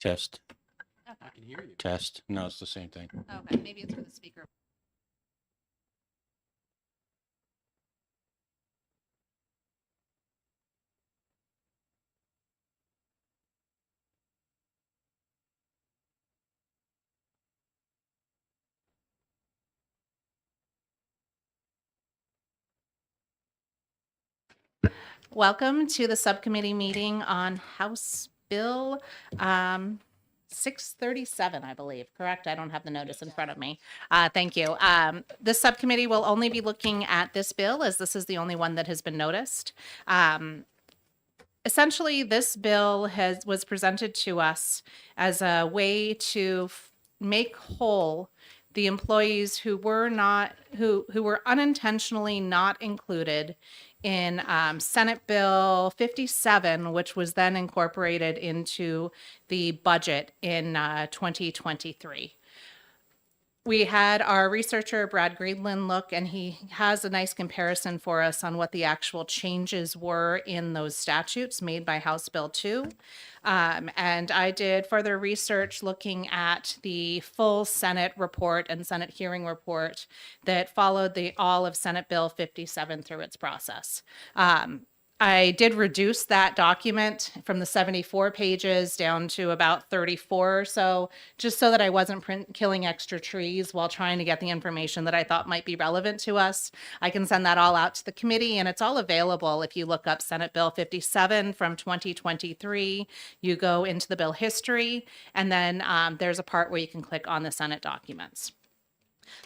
Test, I can hear you. test. No, it's the same thing. Okay, maybe it's for the speaker. Welcome to the subcommittee meeting on House Bill 637, I believe, correct? I don't have the notice in front of me. Thank you. This subcommittee will only be looking at this bill as this is the only one that has been noticed. Essentially, this bill was presented to us as a way to make whole the employees who were unintentionally not included in Senate Bill 57, which was then incorporated into the budget in 2023. We had our researcher, Brad Greenland, look, and he has a nice comparison for us on what the actual changes were in those statutes made by House Bill 2. And I did further research looking at the full Senate report and Senate hearing report that followed all of Senate Bill 57 through its process. I did reduce that document from the 74 pages down to about 34 or so, just so that I wasn't killing extra trees while trying to get the information that I thought might be relevant to us. I can send that all out to the committee, and it's all available if you look up Senate Bill 57 from 2023. You go into the bill history, and then there's a part where you can click on the Senate documents.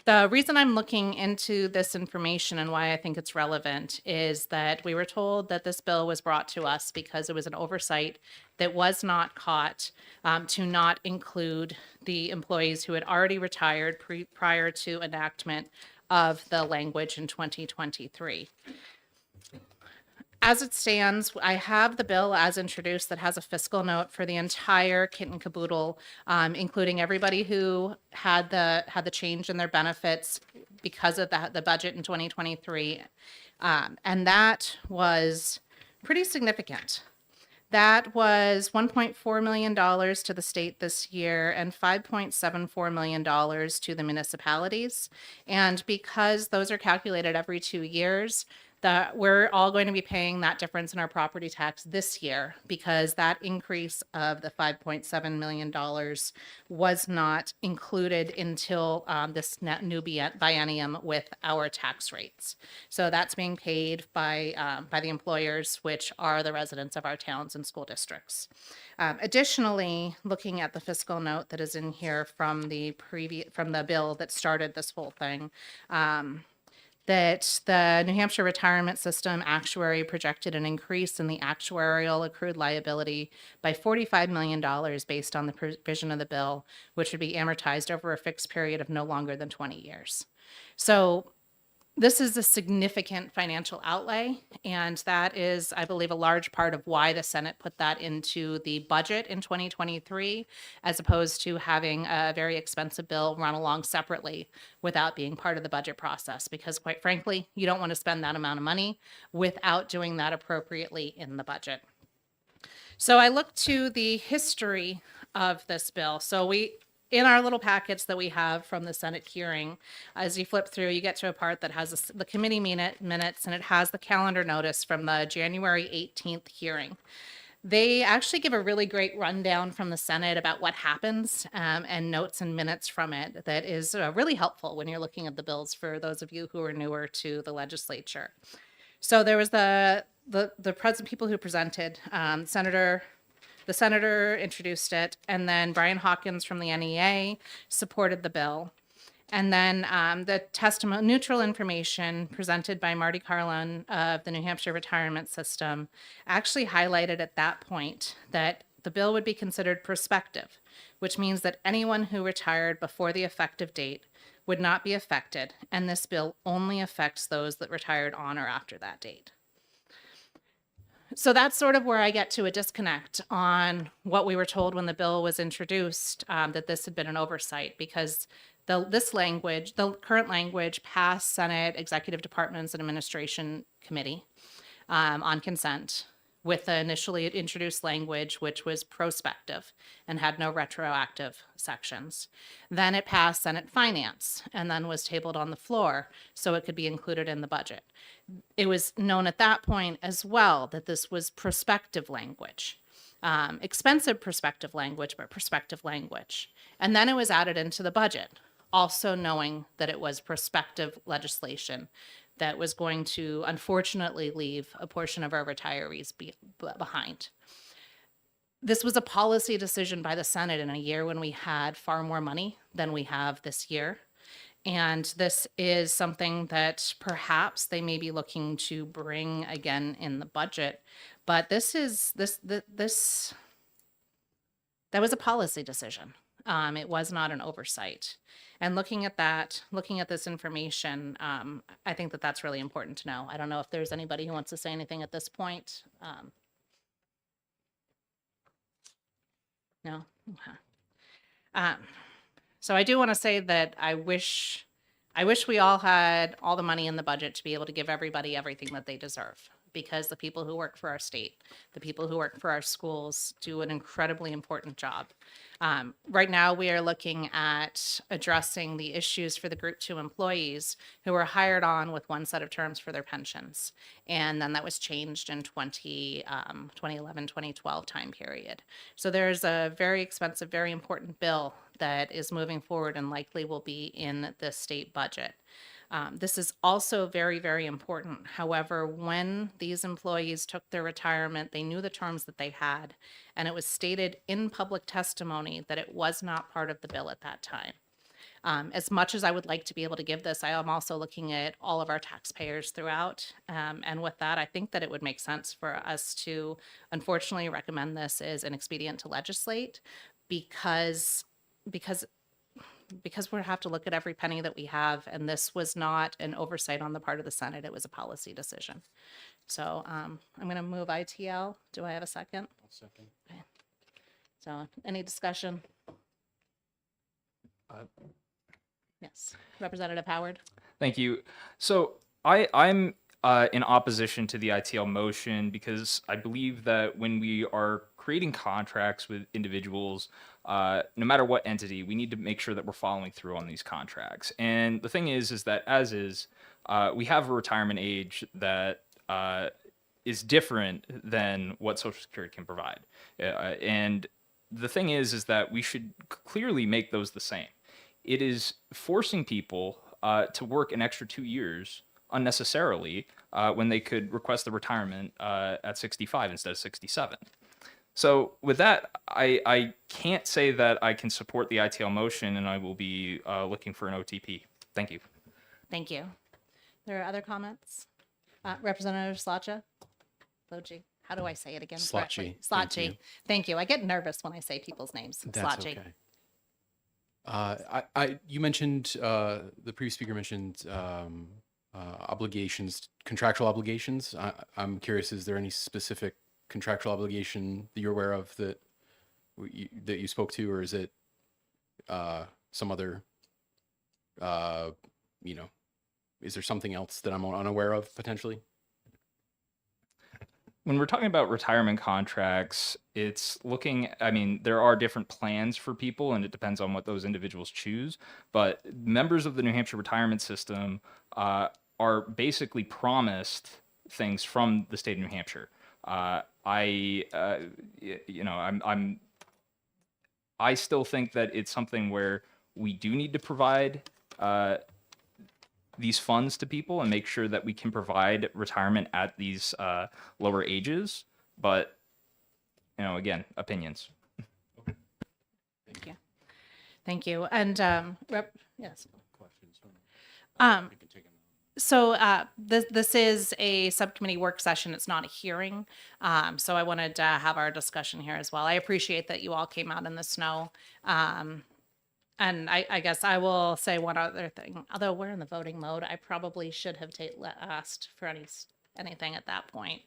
The reason I'm looking into this information and why I think it's relevant is that we were told that this bill was brought to us because it was an oversight that was not caught to not include the employees who had already retired prior to enactment of the language in 2023. As it stands, I have the bill as introduced that has a fiscal note for the entire kit and caboodle, including everybody who had the change in their benefits because of the budget in 2023. And that was pretty significant. That was $1.4 million to the state this year and $5.74 million to the municipalities. And because those are calculated every 2 years, we're all going to be paying that difference in our property tax this year because that increase of the $5.7 million was not included until this new biennium with our tax rates. So that's being paid by the employers, which are the residents of our towns and school districts. Additionally, looking at the fiscal note that is in here from the bill that started this whole thing, that the New Hampshire retirement system actuary projected an increase in the actuarial accrued liability by $45 million based on the provision of the bill, which would be amortized over a fixed period of no longer than 20 years. So this is a significant financial outlay, and that is, I believe, a large part of why the Senate put that into the budget in 2023, as opposed to having a very expensive bill run along separately without being part of the budget process, because quite frankly, you don't want to spend that amount of money without doing that appropriately in the budget. So I looked to the history of this bill. So in our little packets that we have from the Senate hearing, as you flip through, you get to a part that has the committee minutes, and it has the calendar notice from the January 18th hearing. They actually give a really great rundown from the Senate about what happens and notes and minutes from it that is really helpful when you're looking at the bills for those of you who are newer to the legislature. So there was the people who presented, the senator introduced it, and then Brian Hawkins from the NEA supported the bill. And then the neutral information presented by Marty Carlin of the New Hampshire retirement system actually highlighted at that point that the bill would be considered prospective, which means that anyone who retired before the effective date would not be affected, and this bill only affects those that retired on or after that date. So that's sort of where I get to a disconnect on what we were told when the bill was introduced, that this had been an oversight, because the current language passed Senate Executive Departments and Administration Committee on consent. with the initially introduced language, which was prospective and had no retroactive sections. Then it passed Senate Finance and then was tabled on the floor so it could be included in the budget. It was known at that point as well that this was prospective language. Expensive prospective language, but prospective language. And then it was added into the budget, also knowing that it was prospective legislation that was going to unfortunately leave a portion of our retirees behind. This was a policy decision by the Senate in a year when we had far more money than we have this year. And this is something that perhaps they may be looking to bring again in the budget. But that was a policy decision. It was not an oversight. And looking at this information, I think that that's really important to know. I don't know if there's anybody who wants to say anything at this point. No? Okay. So I do want to say that I wish we all had all the money in the budget to be able to give everybody everything that they deserve, because the people who work for our state, the people who work for our schools do an incredibly important job. Right now, we are looking at addressing the issues for the Group 2 employees who were hired on with one set of terms for their pensions. And then that was changed in 2011, 2012 time period. So there's a very expensive, very important bill that is moving forward and likely will be in the state budget. This is also very, very important. However, when these employees took their retirement, they knew the terms that they had, and it was stated in public testimony that it was not part of the bill at that time. As much as I would like to be able to give this, I am also looking at all of our taxpayers throughout. And with that, I think that it would make sense for us to unfortunately recommend this as an expedient to legislate, because we have to look at every penny that we have, and this was not an oversight on the part of the Senate. It was a policy decision. So I'm going to move ITL. Do I have a second? I'll second. Okay. So any discussion? Yes. Representative Howard? Thank you. So I'm in opposition to the ITL motion because I believe that when we are creating contracts with individuals, no matter what entity, we need to make sure that we're following through on these contracts. And the thing is that we have a retirement age that is different than what Social Security can provide. And the thing is that we should clearly make those the same. It is forcing people to work an extra 2 years unnecessarily when they could request the retirement at 65 instead of 67. So with that, I can't say that I can support the ITL motion, and I will be looking for an OTP. Thank you. Thank you. There are other comments? Representative Slotcha? Logi. How do I say it again? correctly? Slotchi. Thank Slotchi. you. Thank you. I get nervous when I say people's names. That's Slotchi. okay. You mentioned, the previous speaker mentioned obligations, contractual obligations. I'm curious, is there any specific contractual obligation that you're aware of that you spoke to, or is it some other, is there something else that I'm unaware of potentially? When we're talking about retirement contracts, there are different plans for people, and it depends on what those individuals choose. But members of the New Hampshire retirement system are basically promised things from the state of New Hampshire. I still think that it's something where we do need to provide these funds to people and make sure that we can provide retirement at these lower ages. But, again, opinions. Thank you. Thank you. And yes. Questions? So this is a subcommittee work session. It's not a hearing. So I wanted to have our discussion here as well. I appreciate that you all came out in the snow. And I guess I will say one other thing. Although we're in the voting mode, I probably should have asked for anything at that point.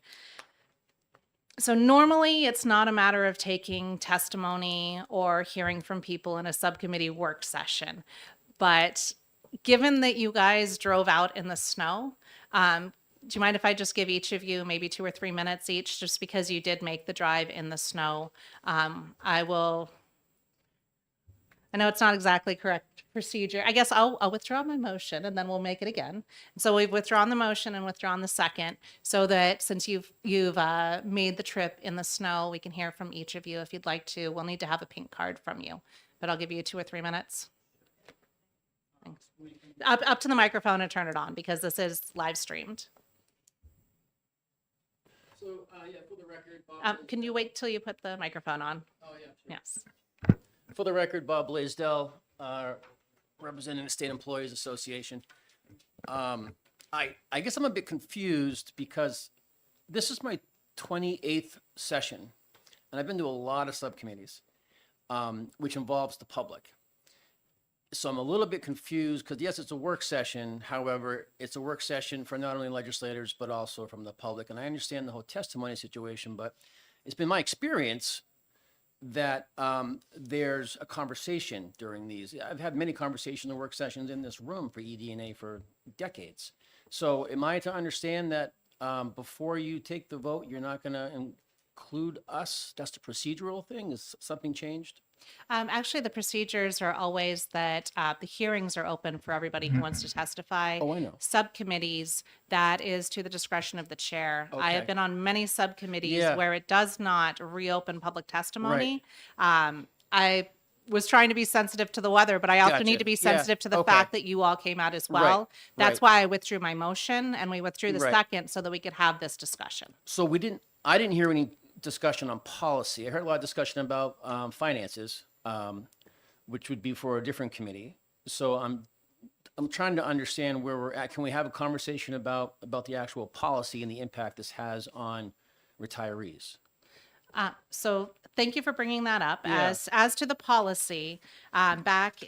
So normally it's not a matter of taking testimony or hearing from people in a subcommittee work session. But given that you guys drove out in the snow, do you mind if I just give each of you maybe 2 or 3 minutes each, just because you did make the drive in the snow? I know it's not exactly correct procedure. I guess I'll withdraw my motion and then we'll make it again. So we've withdrawn the motion and withdrawn the second, so that since you've made the trip in the snow, we can hear from each of you if you'd like to. We'll need to have a pink card from you, but I'll give you 2 or 3 minutes. Thanks. Up to the microphone and turn it on, because this is live streamed. So, yeah, for the record, Bob. Can you wait till you put the microphone on? Oh, yeah. Yes. For the record, Bob Blaisdell, representing the State Employees Association. I guess I'm a bit confused because this is my 28th session, and I've been to a lot of subcommittees, which involves the public. So I'm a little bit confused because, yes, it's a work session. However, it's a work session for not only legislators, but also from the public. And I understand the whole testimony situation, but it's been my experience that there's a conversation during these. I've had many conversations and work sessions in this room for ED&A for decades. So am I to understand that before you take the vote, you're not going to include us? That's the procedural thing? Is something changed? Actually, the procedures are always that the hearings are open for everybody who wants to testify. Oh, I know. Subcommittees, that is to the discretion of the chair. I have Okay. been on many subcommittees Yeah. where it does not reopen public testimony. I was trying to be sensitive to the weather, but I also Gotcha. need to be Yeah. sensitive to the Okay. fact that you all came out as well. That's right. why I withdrew my motion and we withdrew the Right. second, so that we could have this discussion. So I didn't hear any discussion on policy. I heard a lot of discussion about finances, which would be for a different committee. So I'm trying to understand where we're at. Can we have a conversation about the actual policy and the impact this has on retirees? So thank you for bringing that up. Yeah. As to the policy, back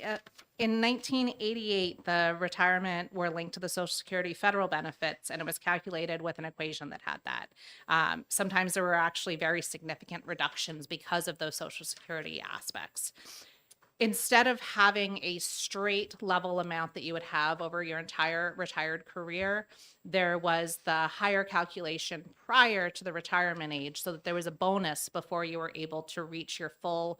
in 1988, the retirement were linked to the Social Security federal benefits, and it was calculated with an equation that had that. Sometimes there were actually very significant reductions because of those Social Security aspects. Instead of having a straight level amount that you would have over your entire retired career, there was the higher calculation prior to the retirement age, so that there was a bonus before you were able to reach your full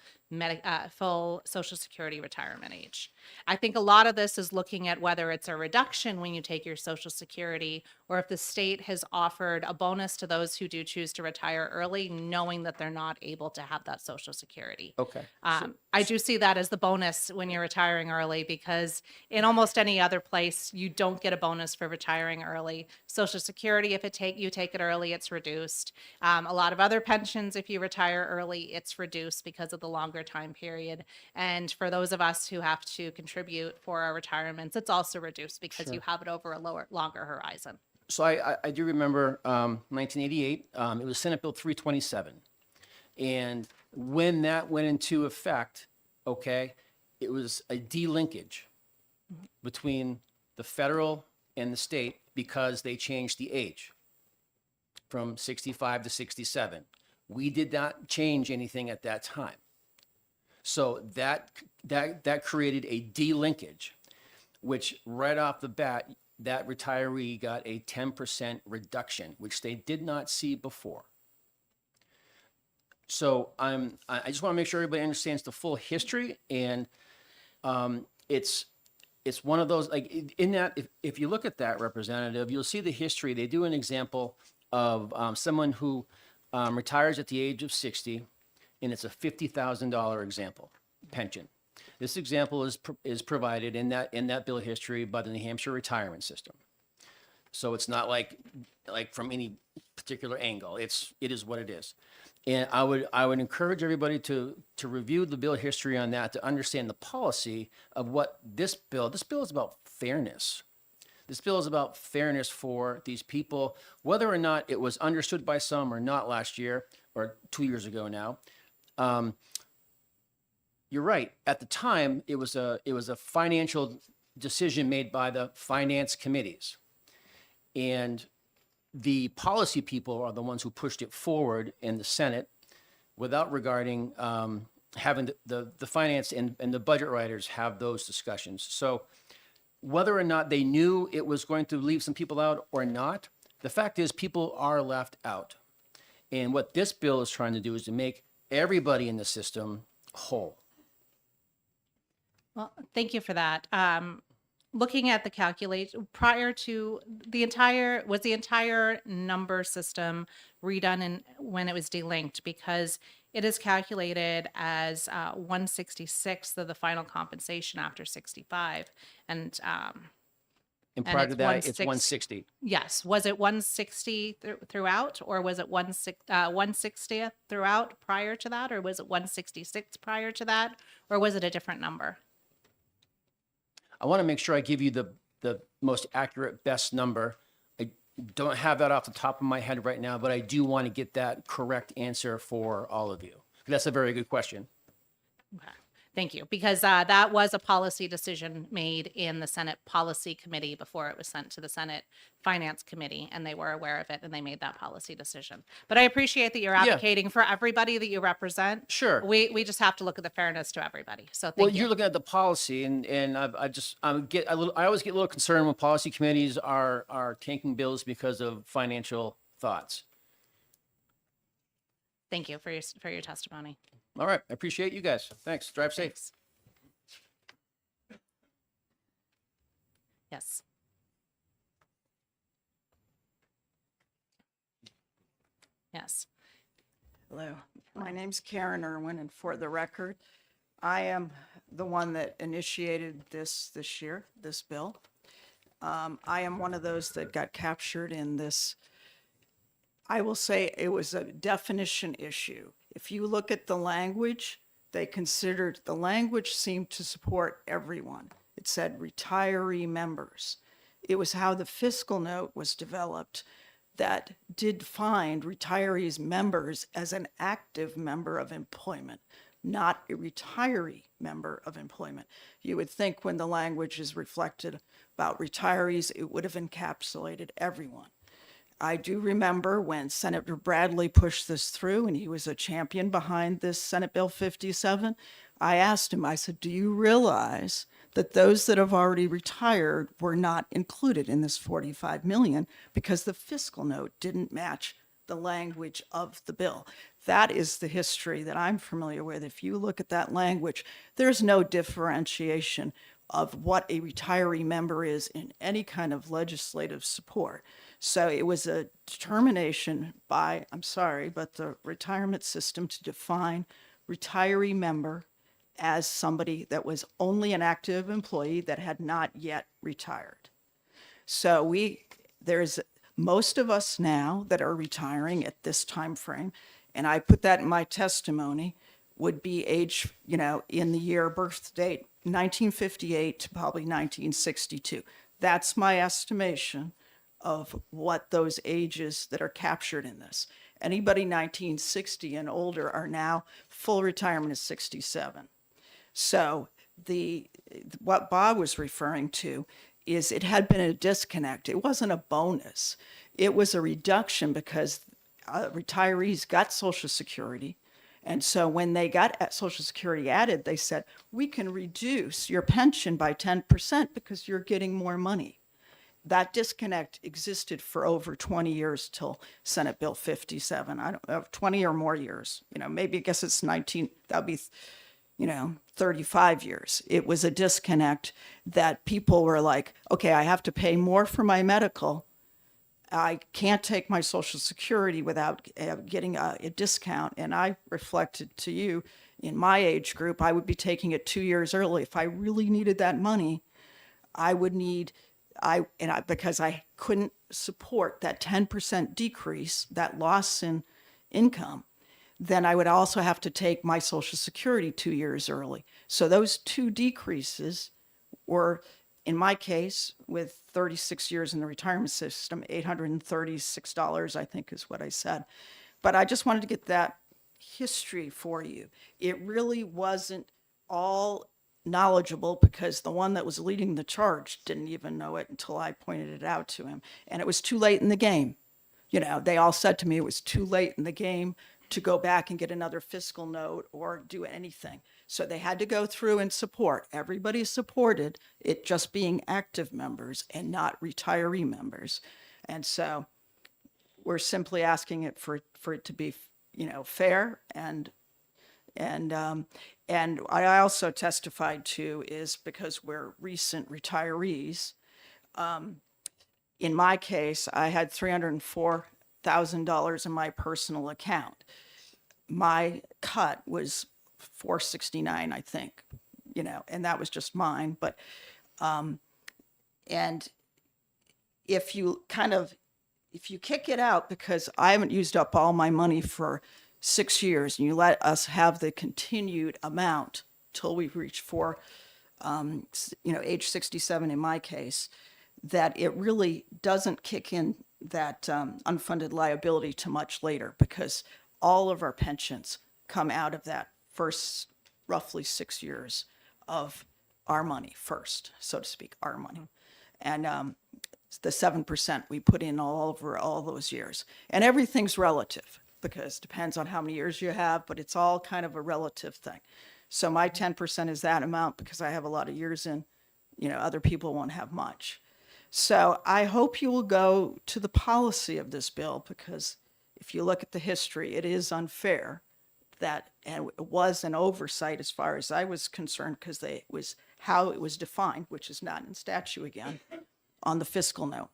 Social Security retirement age. I think a lot of this is looking at whether it's a reduction when you take your Social Security, or if the state has offered a bonus to those who do choose to retire early, knowing that they're not able to have that Social Security. Okay. I do see that as the bonus when you're retiring early, because in almost any other place, you don't get a bonus for retiring early. Social Security, if you take it early, it's reduced. A lot of other pensions, if you retire early, it's reduced because of the longer time period. And for those of us who have to contribute for our retirements, it's also reduced because you have it over a longer horizon. So I do remember 1988, it was Senate Bill 327. And when that went into effect, okay, it was a delinkage between the federal and the state because they changed the age from 65 to 67. We did not change anything at that time. So that created a delinkage, which right off the bat, that retiree got a 10% reduction, which they did not see before. So I just want to make sure everybody understands the full history, and it's one of those, like, in that, if you look at that, Representative, you'll see the history. They do an example of someone who retires at the age of 60, and it's a $50,000 example pension. This example is provided in that bill history by the New Hampshire retirement system. So it's not like from any particular angle. It is what it is. And I would encourage everybody to review the bill history on that, to understand the policy of what this bill is about. Fairness. This bill is about fairness for these people, whether or not it was understood by some or not last year or 2 years ago now. You're right. At the time, it was a financial decision made by the finance committees, and the policy people are the ones who pushed it forward in the Senate without regarding having the finance and the budget writers have those discussions. So whether or not they knew it was going to leave some people out or not, the fact is people are left out. And what this bill is trying to do is to make everybody in the system whole. Well, thank you for that. Looking at the calculation prior to was the entire number system redone when it was delinked, because it is calculated as 1/66th of the final compensation after 65. And And And prior it's to that, it's 160. 160. yes, was it 160 throughout, or was it 160th throughout prior to that, or was it 166 prior to that, or was it a different number? I want to make sure I give you the most accurate, best number. I don't have that off the top of my head right now, but I do want to get that correct answer for all of you. That's a very good question. Okay. Thank you, because that was a policy decision made in the Senate Policy Committee before it was sent to the Senate Finance Committee, and they were aware of it, and they made that policy decision. But I appreciate that you're advocating for everybody that you represent. Sure. We just have to look at the fairness to everybody. So Well, thank you. you're looking at the policy, and I always get a little concerned when policy committees are tanking bills because of financial thoughts. Thank you for your testimony. All right, I appreciate you guys. Thanks. Drive safe. Thanks. Yes. Yes. Hello, my name's Karen Irwin, and for the record, I am the one that initiated this year, this bill. I am one of those that got captured in this. I will say it was a definition issue. If you look at the language, the language seemed to support everyone. It said retiree members. It was how the fiscal note was developed that did find retirees members as an active member of employment, not a retiree member of employment. You would think when the language is reflected about retirees, it would have encapsulated everyone. I do remember when Senator Bradley pushed this through and he was a champion behind this Senate Bill 57. I asked him, I said, do you realize that those that have already retired were not included in this 45 million because the fiscal note didn't match the language of the bill? That is the history that I'm familiar with. If you look at that language, there's no differentiation of what a retiree member is in any kind of legislative support. So it was a determination by, I'm sorry, but the retirement system to define retiree member as somebody that was only an active employee that had not yet retired. So there's most of us now that are retiring at this time frame, and I put that in my testimony, would be age, in the year birth date 1958 to probably 1962. That's my estimation of what those ages that are captured in this. Anybody 1960 and older are now, full retirement is 67. So what Bob was referring to is it had been a disconnect. It wasn't a bonus. It was a reduction because retirees got Social Security. And so when they got Social Security added, they said, we can reduce your pension by 10% because you're getting more money. That disconnect existed for over 20 years till Senate Bill 57. I don't know, 20 or more years. Maybe I guess it's 19, that'd be 35 years. It was a disconnect that people were like, okay, I have to pay more for my medical. I can't take my Social Security without getting a discount. And I reflected to you, in my age group, I would be taking it 2 years early. If I really needed that money, I would need, because I couldn't support that 10% decrease, that loss in income, then I would also have to take my Social Security 2 years early. So those two decreases were, in my case, with 36 years in the retirement system, $836, I think is what I said. But I just wanted to get that history for you. It really wasn't all knowledgeable because the one that was leading the charge didn't even know it until I pointed it out to him. And it was too late in the game. They all said to me it was too late in the game to go back and get another fiscal note or do anything. So they had to go through and support. Everybody supported it just being active members and not retiree members. And so We're simply asking it for it to be, fair and I also testified to is because we're recent retirees. In my case, I had $304,000 in my personal account. My cut was $469, I think, and that was just mine. But and if you kick it out because I haven't used up all my money for 6 years, and you let us have the continued amount till we reach age 67 in my case, that it really doesn't kick in that unfunded liability too much later, because all of our pensions come out of that first roughly 6 years of our money first, so to speak, our money. And the 7% we put in all over all those years. And everything's relative, because it depends on how many years you have, but it's all kind of a relative thing. So my 10% is that amount because I have a lot of years in, other people won't have much. So I hope you will go to the policy of this bill, because if you look at the history, it is unfair that, and it was an oversight as far as I was concerned, because it was how it was defined, which is not in statute again, on the fiscal note.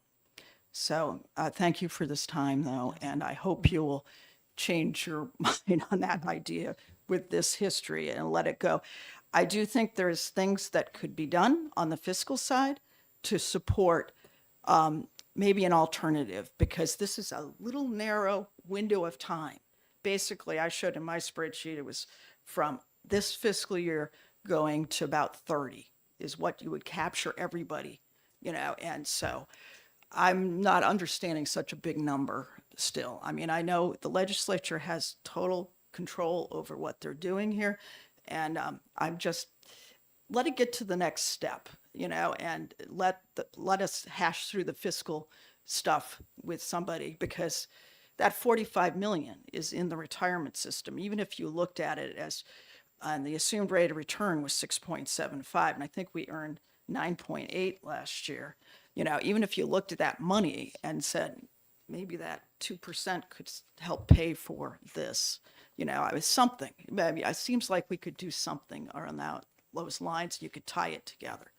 So thank you for this time, though, and I hope you will change your mind on that idea with this history and let it go. I do think there's things that could be done on the fiscal side to support maybe an alternative, because this is a little narrow window of time. Basically, I showed in my spreadsheet, it was from this fiscal year going to about 30 is what you would capture everybody, and so I'm not understanding such a big number still. I mean, I know the legislature has total control over what they're doing here, and I'm just, let it get to the next step, and let us hash through the fiscal stuff with somebody, because that 45 million is in the retirement system. Even if you looked at it as, and the assumed rate of return was 6.75, and I think we earned 9.8 last year. Even if you looked at that money and said, maybe that 2% could help pay for this, it was something. Maybe it seems like we could do something around those lines. You could tie it together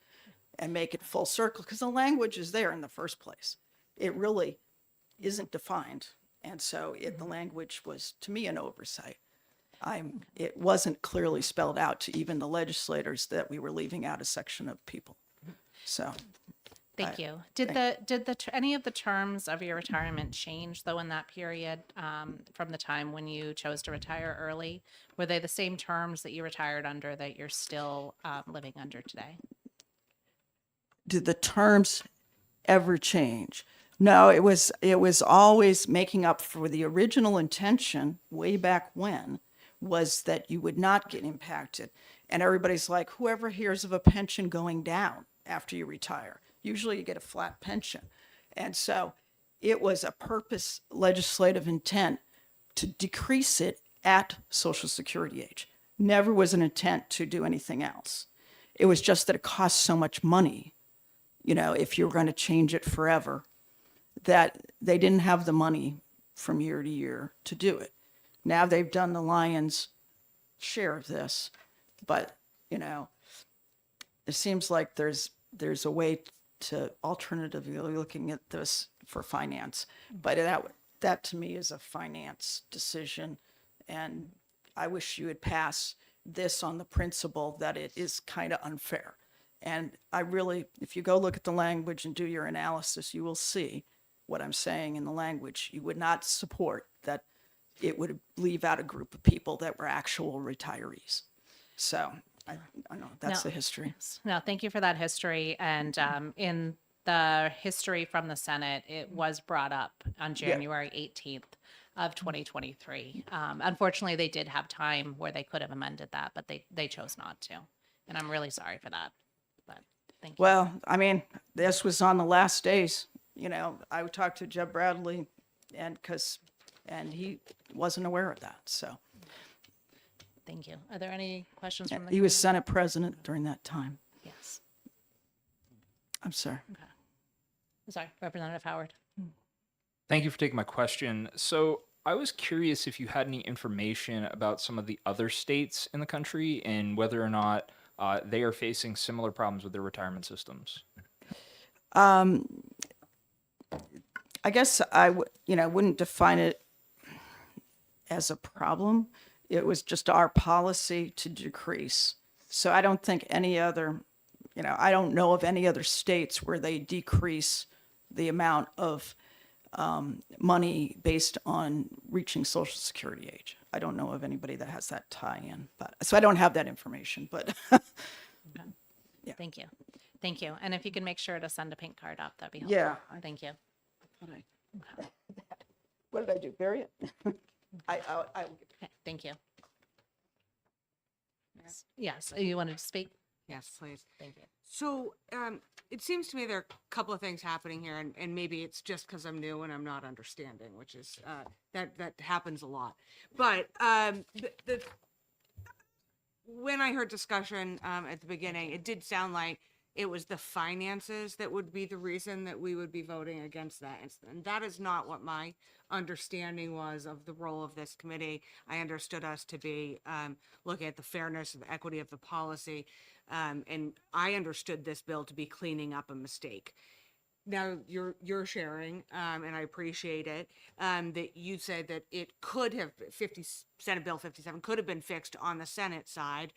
and make it full circle, because the language is there in the first place. It really isn't defined. And so the language was, to me, an oversight. It wasn't clearly spelled out to even the legislators that we were leaving out a section of people. So. Thank you. Did any of the terms of your retirement change, though, in that period, from the time when you chose to retire early? Were they the same terms that you retired under that you're still living under today? Did the terms ever change? No, it was always making up for the original intention way back when, was that you would not get impacted. And everybody's like, whoever hears of a pension going down after you retire, usually you get a flat pension. And so it was a purpose legislative intent to decrease it at Social Security age. Never was an intent to do anything else. It was just that it costs so much money, if you were going to change it forever, that they didn't have the money from year to year to do it. Now they've done the lion's share of this, but, it seems like there's a way to alternatively looking at this for finance, but that to me is a finance decision, and I wish you would pass this on the principle that it is kind of unfair. And I really, if you go look at the language and do your analysis, you will see what I'm saying in the language. You would not support that it would leave out a group of people that were actual retirees. So I know that's No. the history. No, thank you for that history. And in the history from the Senate, it was brought up on January 18th of 2023. Unfortunately, they did have time where they could have amended that, but they chose not to. And I'm really sorry for that. But thank you. Well, I mean, this was on the last days. I would talk to Jeb Bradley, and he wasn't aware of that. So Thank you. Are there any questions from the he was Senate president during that time. Yes. I'm sorry. Sorry, Representative Howard. Thank you for taking my question. So I was curious if you had any information about some of the other states in the country and whether or not they are facing similar problems with their retirement systems. I guess wouldn't define it as a problem. It was just our policy to decrease. So I don't think any other, I don't know of any other states where they decrease the amount of money based on reaching Social Security age. I don't know of anybody that has that tie-in, but so I don't have that information. But Thank you. Thank you. And if you can make sure to send a pink card up, that'd be helpful. yeah, Thank you. what did I do? Bury it? I will get Okay, thank you. Yes, you wanted to speak? Yes, please. Thank you. So it seems to me there are a couple of things happening here, and maybe it's just because I'm new and I'm not understanding, which is that happens a lot. But when I heard discussion at the beginning, it did sound like it was the finances that would be the reason that we would be voting against that. And that is not what my understanding was of the role of this committee. I understood us to be looking at the fairness and the equity of the policy. And I understood this bill to be cleaning up a mistake. Now you're sharing, and I appreciate it, that you said that it could have Senate Bill 57 could have been fixed on the Senate side,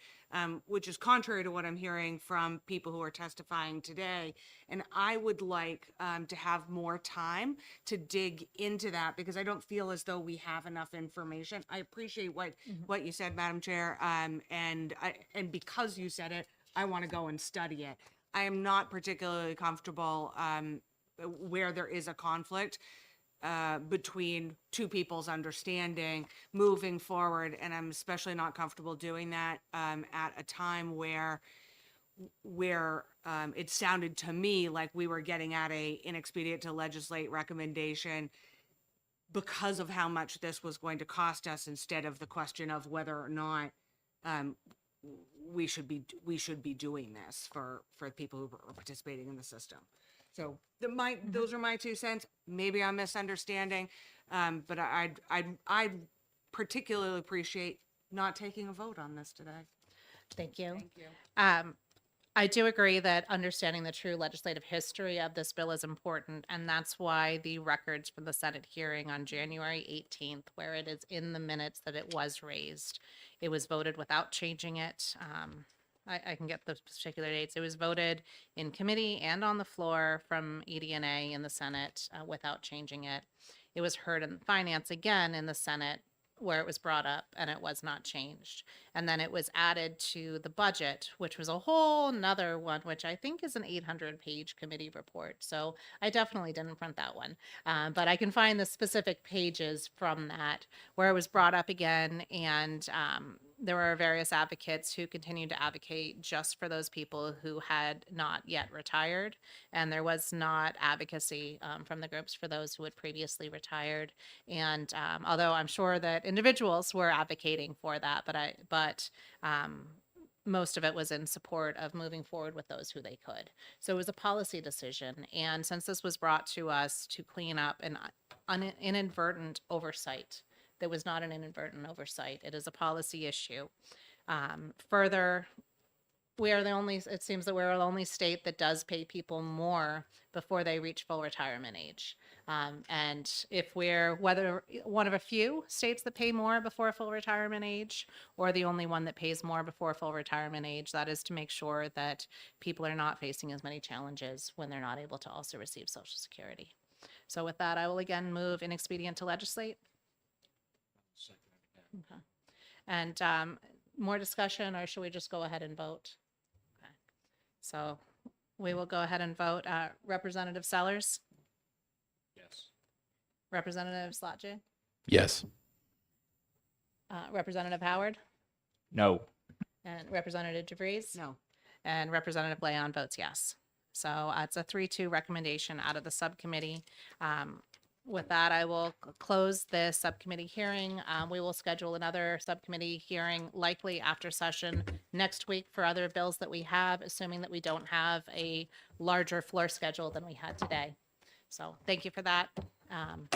which is contrary to what I'm hearing from people who are testifying today. And I would like to have more time to dig into that because I don't feel as though we have enough information. I appreciate what you said, Madam Chair, and because you said it, I want to go and study it. I am not particularly comfortable where there is a conflict between two people's understanding moving forward, and I'm especially not comfortable doing that at a time where it sounded to me like we were getting at a inexpedient to legislate recommendation because of how much this was going to cost us, instead of the question of whether or not we should be doing this for people who are participating in the system. So those are my 2 cents. Maybe I'm misunderstanding, but I'd particularly appreciate not taking a vote on this today. Thank you. Thank you. I do agree that understanding the true legislative history of this bill is important, and that's why the records from the Senate hearing on January 18th, where it is in the minutes that it was raised, it was voted without changing it. I can get the particular dates. It was voted in committee and on the floor from ED&A in the Senate without changing it. It was heard in finance again in the Senate where it was brought up and it was not changed. And then it was added to the budget, which was a whole nother one, which I think is an 800-page committee report. So I definitely didn't print that one. But I can find the specific pages from that where it was brought up again. And there were various advocates who continued to advocate just for those people who had not yet retired. And there was not advocacy from the groups for those who had previously retired. And although I'm sure that individuals were advocating for that, but most of it was in support of moving forward with those who they could. So it was a policy decision. And since this was brought to us to clean up an inadvertent oversight, that was not an inadvertent oversight. It is a policy issue. Further, it seems that we're the only state that does pay people more before they reach full retirement age. And if we're whether one of a few states that pay more before full retirement age, or the only one that pays more before full retirement age, that is to make sure that people are not facing as many challenges when they're not able to also receive Social Security. So with that, I will again move inexpedient to legislate. Okay. And more discussion, or should we just go ahead and vote? Okay. So we will go ahead and vote. Representative Sellers? Yes. Representative Slotje? Yes. Representative Howard? No. And Representative DeVries? No. And Representative Leon votes yes. So it's a 3-2 recommendation out of the subcommittee. With that, I will close the subcommittee hearing. We will schedule another subcommittee hearing likely after session next week for other bills that we have, assuming that we don't have a larger floor schedule than we had today. So thank you for that. Um,